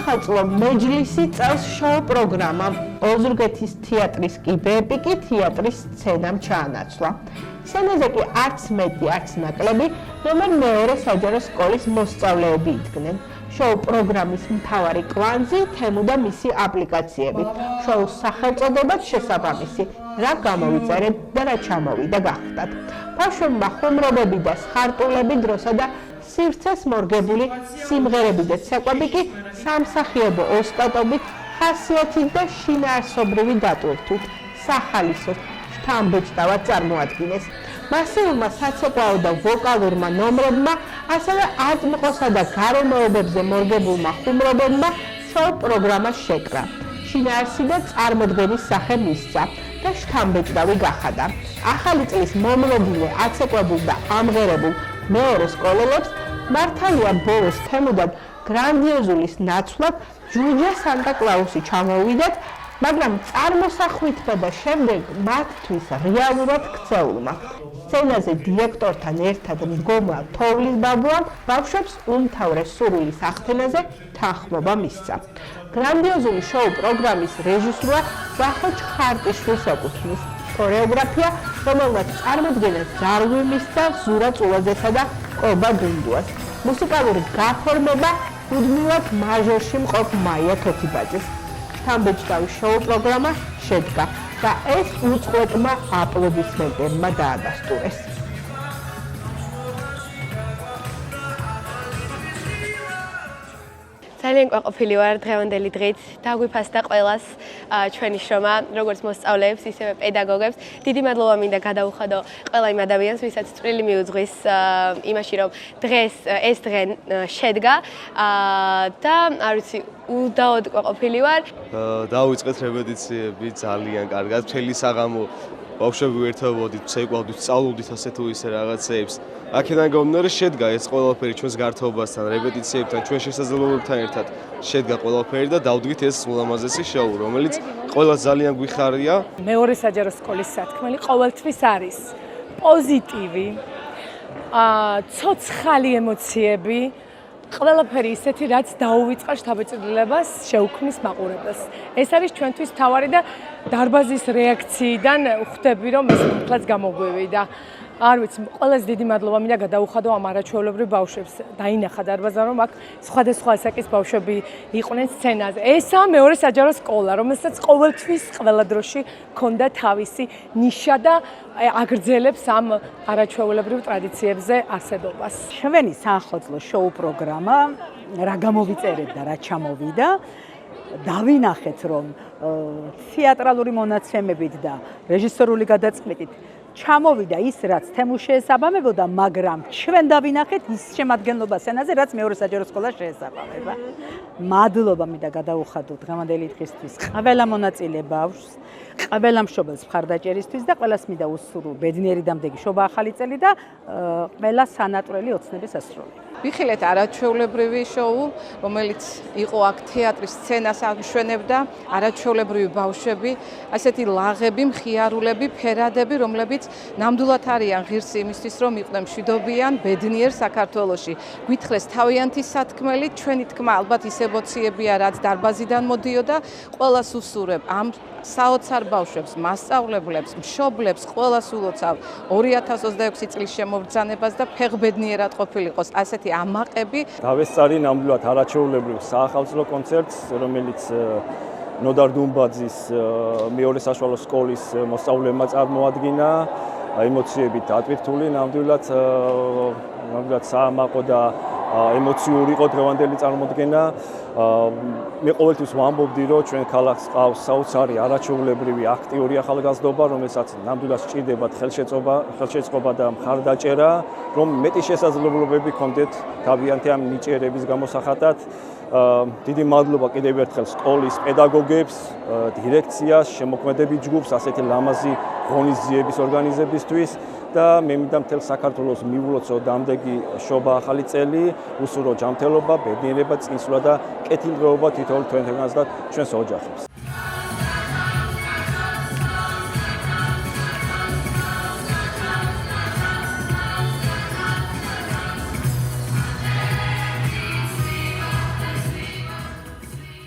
სახალხო მეჯლისი წელს შოუ პროგრამამ ოზურგეთის თეატრის კიბეები კი თეატრის სცენამ ჩაანაცვლა. სცენაზე კი არც მეტი, არც ნაკლები, ნომერ მეორე საჯარო სკოლის მოსწავლეები იდგნენ. შოუ პროგრამის მთავარი კვანძი, თემუ და მისი აპლიკაციები. შოუს სახელწოდებაც შესაბამისი, რა გამოვიწერეთ და რა ჩამოვიდა გახდათ. ბავშვებმა ხუმრობები და სხარტულები დროსა და სივრცეს მორგებული სიმღერები და ცეკვები კი სამსახიობო ოსტატობით, ხასიათით და შინაარსობრივი დატვირთვით სახალისოდ შთამბეჭდავად წარმოადგინეს. მასიურმა საცეკვაო და ვოკალურმა ნომრებმა, ასევე აწმყოსა და გარემოებებზე მორგებულმა ხუმრობებმა შოუ პროგრამა შეკრა. შინაარსი და წარმოდგენის სახე მისცა და შთამბეჭდავი გახადა. ახალი წლის მომლოდილე აცეკვებულ და ამღერებულ მეორე სკოლელებს მართალია ბოლოს თემუდან გრანდიოზულის ნაცვლად ჯუჯა სანტა-კლაუსი ჩამოვიდათ, მაგრამ წარმოსახვითმა და შემდეგ მათთვის რეალურად ქცეულმა. სცენაზე დირექტორთან ერთად მდგომა თოვლის ბაბუამ ბავშვებს უმთავრეს სურვილის აღთენაზე თანხმობა მისცა. გრანდიოზული შოუ პროგრამის რეჟისურა ვახო ჩხარტიშვილს ეკუთვნის. ქორეოგრაფია, რომელმაც წარმოდგენა ზარღვი მისცა ზურა წულაძესა და კობა დუნდუას. მუსიკალური გაფორმება უდმივად მაჟორში მყოფ მაია თოთიბაძეს. შთამბეჭდავი შოუ პროგრამა შედგა და ეს უწყლოდმა აპლოდისმენტებმა დაადასტურეს. ძალიან ყვაყოფილი ვარ დღევანდელი დღით. დაგვიფასდა ყველას ჩვენი შრომა, როგორც მოსწავლეებს, ისევე პედაგოგებს. დიდი მადლობა მინდა გადაუხადო ყველა იმ ადამიანს, ვისაც წვრილი მიუძღვის იმაში, რომ დღეს ეს დღე შედგა და არ ვიცი, უდაოდ ყვაყოფილი ვარ. დავიწყეთ რეპეტიციები ძალიან კარგად, მთელი საღამო ბავშვები ერთობოდით, ცეკვავდით, სწავლობდით ასე თუ ისე რაღაცეებს. აქედან გამომდინარე შედგა ეს ყველაფერი ჩვენს გართობასთან, რეპეტიციებთან, ჩვენ შესაძლებლობებთან ერთად შედგა ყველაფერი და დავდგით ეს ულამაზესი შოუ, რომელიც ყველას ძალიან გვიხარია. მეორე საჯარო სკოლის სათქმელი ყოველთვის არის პოზიტივი, ცოცხალი ემოციები, ყველაფერი ისეთი, რაც დაუვიწყარ შთაბეჭდილებას, შეუქმნის მაყურებელს. ეს არის ჩვენთვის თავარი და დარბაზის რეაქციიდან ხვდები, რომ ეს მართლაც გამოგვივიდა. არ ვიცი, ყველაზე დიდი მადლობა მინდა გადაუხადო ამ არაჩვეულებრივ ბავშვებს. დაინახა დარბაზა, რომ აქ სხვადასხვა ასაკის ბავშვები იყვნენ სცენაზე. ესაა მეორე საჯარო სკოლა, რომელსაც ყოველთვის ყველა დროში ჰქონდა თავისი ნიშა და აგრძელებს ამ არაჩვეულებრივ ტრადიციებზე არსებობას. ჩვენი საახალწლო შოუ პროგრამა რა გამოვიწერეთ და რა ჩამოვიდა, დავინახეთ, რომ თეატრალური მონაცემებით და რეჟისორული გადაწყვეტით ჩამოვიდა ის, რაც თემუს შეესაბამებოდა, მაგრამ ჩვენ დავინახეთ ის შემადგენლობა სცენაზე, რაც მეორე საჯარო სკოლას შეესაბამება. მადლობა მინდა გადაუხადო დღევანდელი დღისთვის ყველა მონაწილე ბავშვს, ყველა მშობელს მხარდაჭერისთვის და ყველას მინდა უსურვო ბედნიერი დამდეგი შობა ახალი წელი და ყველა სანატრელი ოცნების ასროლი. ვიხილეთ არაჩვეულებრივი შოუ, რომელიც იყო აქ თეატრის სცენას ამშვენებდა, არაჩვეულებრივი ბავშვები, ასეთი ლაღები, მხიარულები, ფერადები, რომლებიც ნამდვილად არიან ღირსი იმისთვის, რომ იყვნენ მშვიდობიან, ბედნიერ საქართველოში. გვითხრეს თავიანთი სათქმელი, ჩვენი თქმა ალბათ ის ემოციებია, რაც დარბაზიდან მოდიოდა, ყველას უსურვებ ამ საოცარ ბავშვებს, მასწავლებლებს, მშობლებს, ყველას ულოცავ 2026 წლის შემობრძანებას და ფეხბედნიერად ყოფილიყოს ასეთი ამაყები. დავესწარი ნამდვილად არაჩვეულებრივ საახალწლო კონცერტს, რომელიც ნოდარ დუმბაძის მეორე საშუალო სკოლის მოსწავლეებმა წარმოადგინა. ემოციებით დატვირთული, ნამდვილად საამაყო და ემოციური იყო დღევანდელი წარმოდგენა. მე ყოველთვის ვამბობდი, რომ ჩვენ ქალაქს ყავს საოცარი არაჩვეულებრივი აქტიური ახალგაზრდობა, რომელსაც ნამდვილად სჭირდებათ ხელშეწყობა და მხარდაჭერა, რომ მეტი შესაძლებლობები ჰქონდეთ თავიანთი ამ ნიჭიერების გამოსახატად. დიდი მადლობა კიდევ ერთხელ სკოლის პედაგოგებს, დირექციას, შემოქმედებით ჯგუფს ასეთი ლამაზი ღონისძიების ორგანიზებისთვის და მე მინდა მთელ საქართველოს მივლოცო დამდეგი შობა ახალი წელი, უსურო ჯანმრთელობა, ბედნიერება, წინსვლა და კეთილდღეობა თითოეულ თქვენთანაც და ჩვენს ოჯახებს.